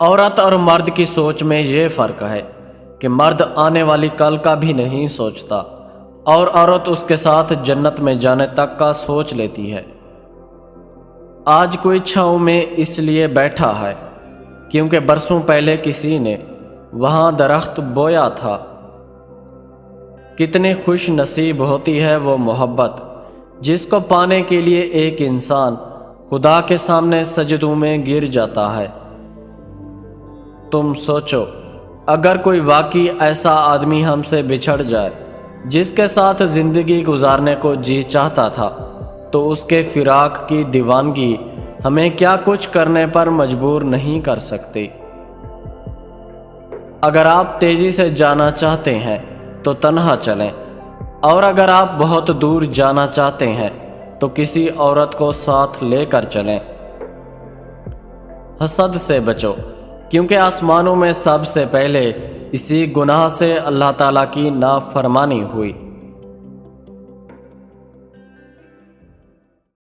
عورت اور مرد کی سوچ میں یہ فرق ہے کہ مرد آنے والی کل کا بھی نہیں سوچتا اور عورت اس کے ساتھ جنت میں جانے تک کا سوچ لیتی ہے۔ آج کوئی چھاؤں میں اس لیے بیٹھا ہے کیونکہ برسوں پہلے کسی نے وہاں درخت بویا تھا۔ کتنی خوش نصیب ہوتی ہے وہ محبت جس کو پانے کے لیے ایک انسان خدا کے سامنے سجدوں میں گر جاتا ہے۔ تم سوچو، اگر کوئی واقعی ایسا آدمی ہم سے بچھڑ جائے جس کے ساتھ زندگی گزارنے کو جی چاہتا تھا، تو اس کے فراق کی دیوانگی ہمیں کیا کچھ کرنے پر مجبور نہیں کر سکتی۔ اگر آپ تیزی سے جانا چاہتے ہیں تو تنہا چلیں، اور اگر آپ بہت دور جانا چاہتے ہیں تو کسی عورت کو ساتھ لے کر چلیں۔ حسد سے بچو، کیونکہ آسمانوں میں سب سے پہلے اسی گناہ سے اللہ تعالیٰ کی نافرمانی ہوئی۔